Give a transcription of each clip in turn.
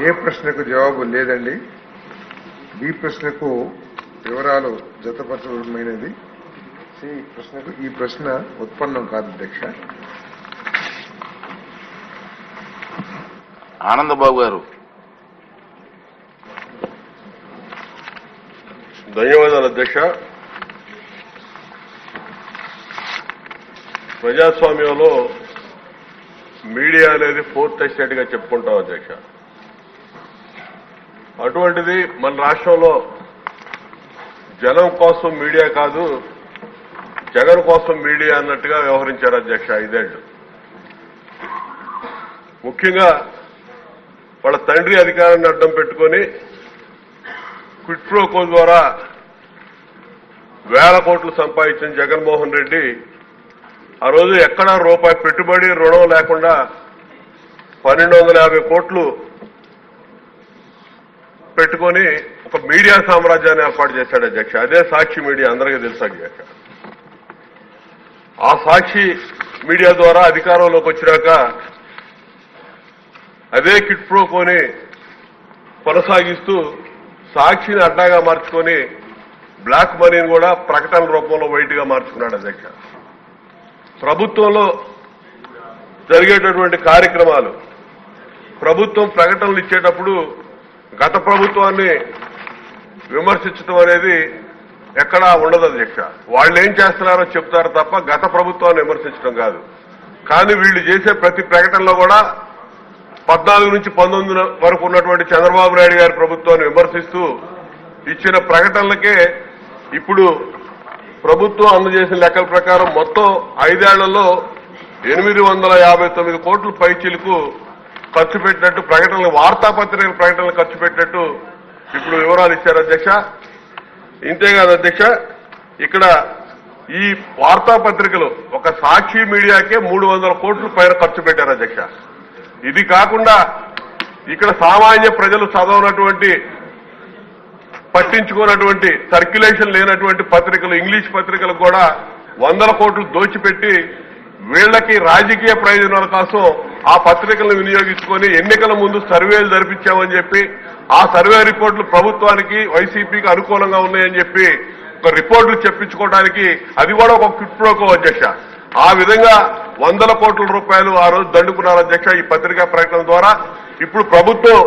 ఏ ప్రశ్నకు జవాబు లేదండి. బి ప్రశ్నకు వివరాలు జతపరచబడినది. ఈ ప్రశ్న ఉత్పన్నం కాదు అధ్యక్ష. ఆనందబాబు గారు. ధన్యవాదాలు అధ్యక్ష. ప్రజాస్వామ్యంలో మీడియా అనేది ఫోర్త్ ఎస్టేట్ గా చెప్పుకుంటాం అధ్యక్ష. అటువంటిది మన రాష్ట్రంలో జనం కోసం మీడియా కాదు, జగన్ కోసం మీడియా అన్నట్టుగా వ్యవహరించారు అధ్యక్ష 5 ఏళ్లు. ముఖ్యంగా వాళ్ళ తండ్రి అధికారాన్ని అడ్డం పెట్టుకొని క్విట్ ప్రో కో ద్వారా వేల కోట్లు సంపాదించిన జగన్మోహన్ రెడ్డి ఆ రోజు ఎక్కడా రూపాయి పెట్టుబడి రుణం లేకుండా 1250 కోట్లు పెట్టుకొని ఒక మీడియా సామ్రాజ్యాన్ని ఏర్పాటు చేశాడు అధ్యక్ష. అదే సాక్షి మీడియా, అందరికీ తెలుసు అధ్యక్ష. ఆ సాక్షి మీడియా ద్వారా అధికారంలోకి వచ్చినాక అదే కిట్ ప్రో కోని కొనసాగిస్తూ సాక్షిని అడ్డాగా మార్చుకొని బ్లాక్ మనీని కూడా ప్రకటన రూపంలో వైట్గా మార్చుకున్నాడు అధ్యక్ష. ప్రభుత్వంలో జరిగేటటువంటి కార్యక్రమాలు, ప్రభుత్వం ప్రకటనలు ఇచ్చేటప్పుడు గత ప్రభుత్వాన్ని విమర్శించడం అనేది ఎక్కడా ఉండదు అధ్యక్ష. వాళ్ళు ఏం చేస్తున్నారో చెప్తారు తప్ప గత ప్రభుత్వాన్ని విమర్శించడం కాదు. కానీ వీళ్ళు చేసే ప్రతి ప్రకటనలో కూడా 14 నుంచి 19 వరకు ఉన్నటువంటి చంద్రబాబు నాయుడు గారి ప్రభుత్వాన్ని విమర్శిస్తూ ఇచ్చిన ప్రకటనలకే ఇప్పుడు ప్రభుత్వం అందజేసిన లెక్కల ప్రకారం మొత్తం 5 ఏళ్లలో 859 కోట్ల పైచీలకు ఖర్చు పెట్టినట్టు ప్రకటనలు, వార్తాపత్రికల ప్రకటనలు ఖర్చు పెట్టినట్టు ఇప్పుడు వివరాలు ఇచ్చారు అధ్యక్ష. ఇంతేకాదు అధ్యక్ష, ఇక్కడ ఈ వార్తాపత్రికలు ఒక సాక్షి మీడియాకే 300 కోట్ల పైన ఖర్చు పెట్టారు అధ్యక్ష. ఇది కాకుండా ఇక్కడ సామాన్య ప్రజలు చదవనటువంటి, పట్టించుకున్నటువంటి, సర్క్యులేషన్ లేనటువంటి పత్రికలు, ఇంగ్లీష్ పత్రికలకు కూడా 100 కోట్లు దోచిపెట్టి వీళ్లకి రాజకీయ ప్రయోజనాల కోసం ఆ పత్రికలను వినియోగించుకొని ఎన్నికల ముందు సర్వేలు జరిపించామని చెప్పి, ఆ సర్వే రిపోర్టులు ప్రభుత్వానికి, వైసీపీకి అనుకూలంగా ఉన్నాయని చెప్పి ఒక రిపోర్టులు చెప్పించుకోవడానికి అది కూడా ఒక క్విట్ ప్రో కో అధ్యక్ష. ఆ విధంగా 100 కోట్ల రూపాయలు ఆ రోజు దండుకున్నారు అధ్యక్ష ఈ పత్రికా ప్రకటన ద్వారా. ఇప్పుడు ప్రభుత్వం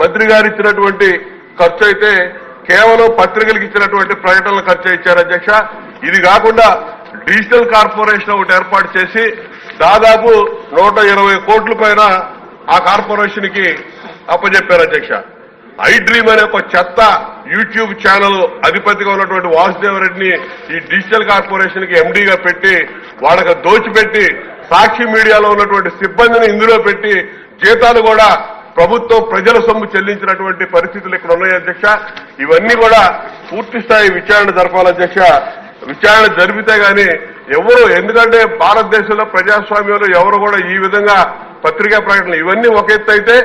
మంత్రి గారు ఇచ్చినటువంటి ఖర్చు అయితే కేవలం పత్రికలకు ఇచ్చినటువంటి ప్రకటనల ఖర్చు ఇచ్చారు అధ్యక్ష. ఇది కాకుండా డిజిటల్ కార్పొరేషన్ ఒకటి ఏర్పాటు చేసి దాదాపు 120 కోట్ల పైన ఆ కార్పొరేషన్ కి అప్పచెప్పారు అధ్యక్ష. ఐ డ్రీమ్ అనే ఒక చెత్త యూట్యూబ్ ఛానల్ అధిపతిగా ఉన్నటువంటి వాసుదేవరెడ్డిని ఈ డిజిటల్ కార్పొరేషన్ కి ఎండీగా పెట్టి వాళ్ళకి దోచిపెట్టి సాక్షి మీడియాలో ఉన్నటువంటి సిబ్బందిని ఇందులో పెట్టి జీతాలు కూడా ప్రభుత్వం ప్రజల సొమ్ము చెల్లించినటువంటి పరిస్థితులు ఇక్కడ ఉన్నాయి అధ్యక్ష. ఇవన్నీ కూడా పూర్తి స్థాయి విచారణ జరపాలి అధ్యక్ష. విచారణ జరిపితే గానీ ఎవరు, ఎందుకంటే భారతదేశంలో ప్రజాస్వామ్యంలో ఎవరు కూడా ఈ విధంగా పత్రికా ప్రకటనలు ఇవన్నీ ఒక ఎత్తు అయితే,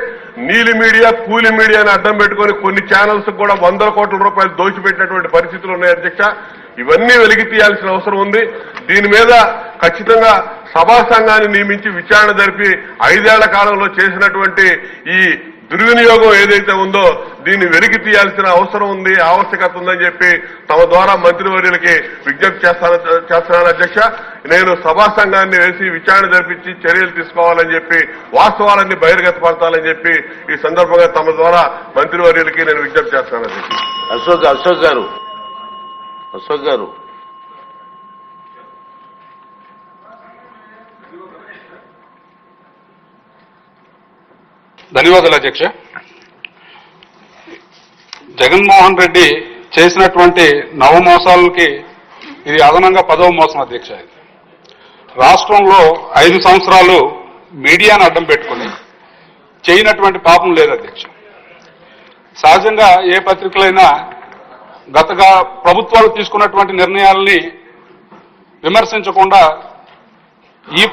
నీలి మీడియా, కూలి మీడియాని అడ్డం పెట్టుకుని కొన్ని ఛానల్స్ కూడా 100 కోట్ల రూపాయలు దోచిపెట్టినటువంటి పరిస్థితులు ఉన్నాయి అధ్యక్ష. ఇవన్నీ వెలికి తీయాల్సిన అవసరం ఉంది. దీని మీద ఖచ్చితంగా సభా సంఘాన్ని నియమించి విచారణ జరిపి 5 ఏళ్ల కాలంలో చేసినటువంటి ఈ దుర్వినియోగం ఏదైతే ఉందో దీన్ని వెలికి తీయాల్సిన అవసరం ఉంది, ఆవశ్యకత ఉందని చెప్పి తమ ద్వారా మంత్రివర్యులకి విజ్ఞప్తి చేస్తున్నాను అధ్యక్ష. నేను సభా సంఘాన్ని వేసి విచారణ జరిపించి చర్యలు తీసుకోవాలని చెప్పి, వాస్తవాలన్నీ బహిర్గతపరచాలని చెప్పి ఈ సందర్భంగా తమ ద్వారా మంత్రివర్యులకి నేను విజ్ఞప్తి చేస్తున్నాను అధ్యక్ష. అశోక్ గారు. ధన్యవాదాలు అధ్యక్ష. జగన్మోహన్ రెడ్డి చేసినటువంటి నవమోసాలకి ఇది అదనంగా 10వ మోసం అధ్యక్ష. రాష్ట్రంలో 5 సంవత్సరాలు మీడియాను అడ్డం పెట్టుకుని చేయనటువంటి పాపం లేదు అధ్యక్ష. సహజంగా ఏ పత్రికలైనా గతగా ప్రభుత్వాలు తీసుకున్నటువంటి నిర్ణయాలని విమర్శించకుండా ఈ